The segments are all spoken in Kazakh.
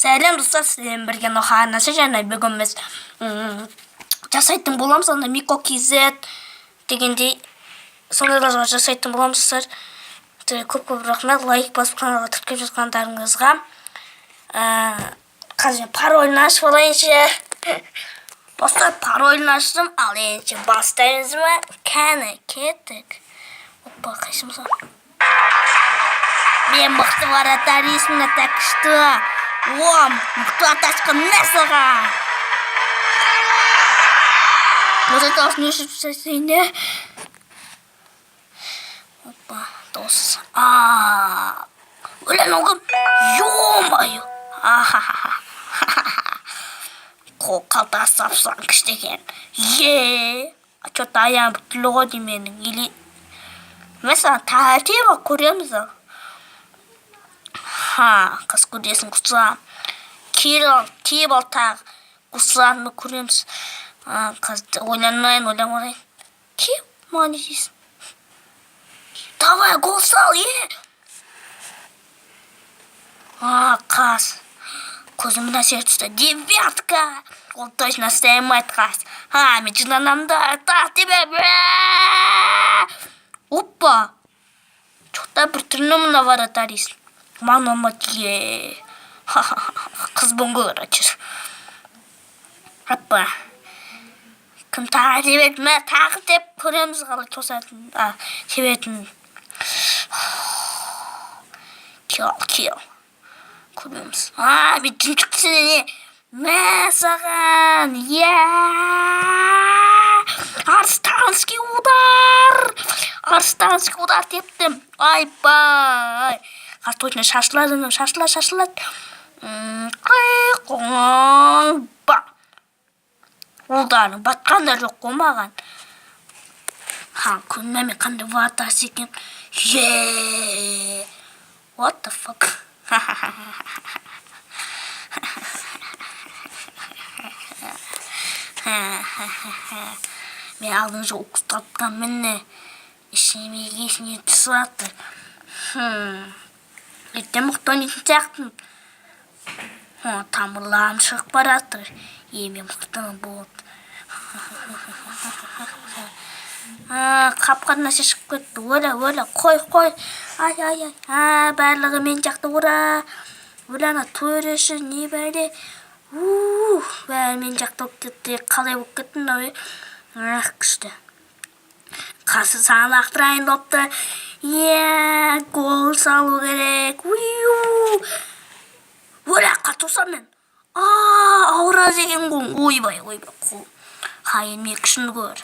Сәлем достар, сіздермен бірге Ноханасы және бүгін біз жасайтын боламыз. Анда Мико KZ дегендей сондайларға жасайтын боламыз. Көп рахмет, лайк басып каналға тіркеліп жатқандарыңызға. Қазір паролін ашып алайыншы. Достар, паролін аштым. Ал енді бастаймыз ма? Кәне кеттік. Опа, қайсымыз бар? Мен мықты вратарисмін, так что? Кто атачка Мессага? Вот это уж не шипсосине. Опа, дос. Блин, ну-ка, ё-моё. Қолқалта сапсан кіштеген. Что-то аяғым бүтілі ғой дейменің. Или... Mesela тәртібі көреміз. Қыз көресің құсам. Кейбір тағы құсамды көреміз. Қызды ойланмайын. Кем? Маған не дейсің? Давай, гол сал, қыз. Көзімді әсер түсті. Девятка! Ол точно стаймайды қыз. Мен жынанамды. Так тебе, Опа! Что-то бір түрлі мұна вратарисің. Мама тие. Қыз бұңғылыр açır. Опа. Кім тағы себетін? Мен тағы деп көреміз қалай тосатын. Себетін. Кел. Көреміз. Мен жүнчіксіне не? Мен саған. Арстанский удар. Арстанский удар тептім. Айбай. Қаз точно шашылады. Ба. Ұлдарың батқанда жоқ қомаған. Күнмәме қандай ватасы екен. What the fuck? Мен алдың жоқ ұқыстатқан мінне. Ішіме есіне түсіп атыр. Ертең мұқты ойнайтын сияқтымын. Тамырларым шығып баратыр. Мен мұқтының болды. Қапқан нәрсе шығып кетті. Өлі. Қой. Ай. Барлығы мен жақты ұра. Өлі төреші не бәрі. Бәрі мен жақты өп кетті. Қалай өп кеттің? Күшті. Қасы саған ақтырайын допты. Гол салу керек. Өлі тосам мен. Ауыраз еген қоң. Ойбай. Қайын мен күшінді көр.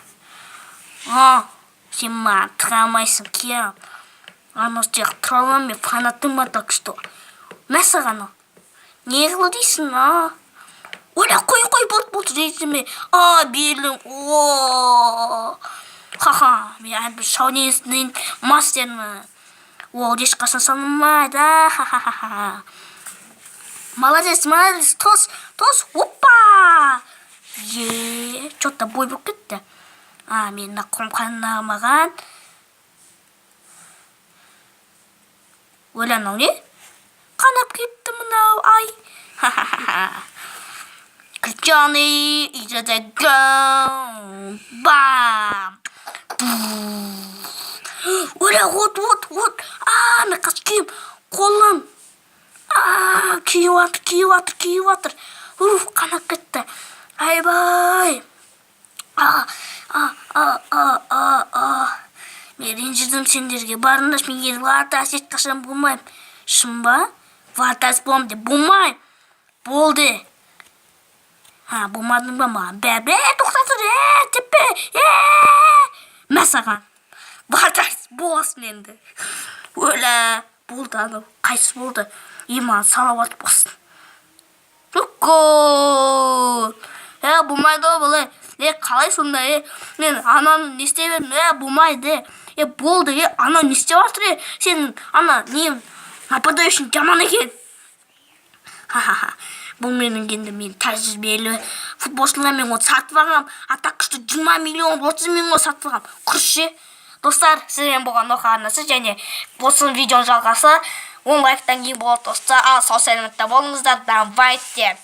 Сен маған тұра алмайсың, кел. Анасы жақ тұра алам мен фанаттың ба так что. Мәсіғаны. Не қыл дейсің, Өлі қой, болды дейсің ме. Берілің. Мен әлбір шаунесінің мастермін. Ол ешқашан санылмайды. Молодец, тос. Опа! Что-то бой болып кетті. Мен нақым қанамаған. Өлі анау не? Қанап кетті мұнау, ай. Cristiano is a go. Bam. Өлі, от. Мен қас күйім. Қолым. Күйіватыр. Қанап кетті. Айбай. Мен ренжідім сендерге. Барыңдар, мен ел ватас ешқашан болмайым. Шын ба? Ватас болам деп болмайым. Болды. Болмадың ба маған? Бәбе, тоқтатыр, тепе. Мәсаған. Ватас боласың енді. Өлі. Болды анау. Қайсы болды? Маған салауат болсын. Гол. Болмайды болай. Қалай сонда, мен ананы не істей бердім, болмайды. Болды, ана не істеп жатыр, сенің ана нем нападающий жаман екен. Бұл менің енді мен тәжірибелі футболшылармен сатып алғам. Так что 20 миллион, 30 миллион сатып алғам. Достар, сіздермен болған Ноханасы және болсын видео жалғасы. 10 лайктан кейін болады достар. Ал сау саламатта болыңыздар. Давайте.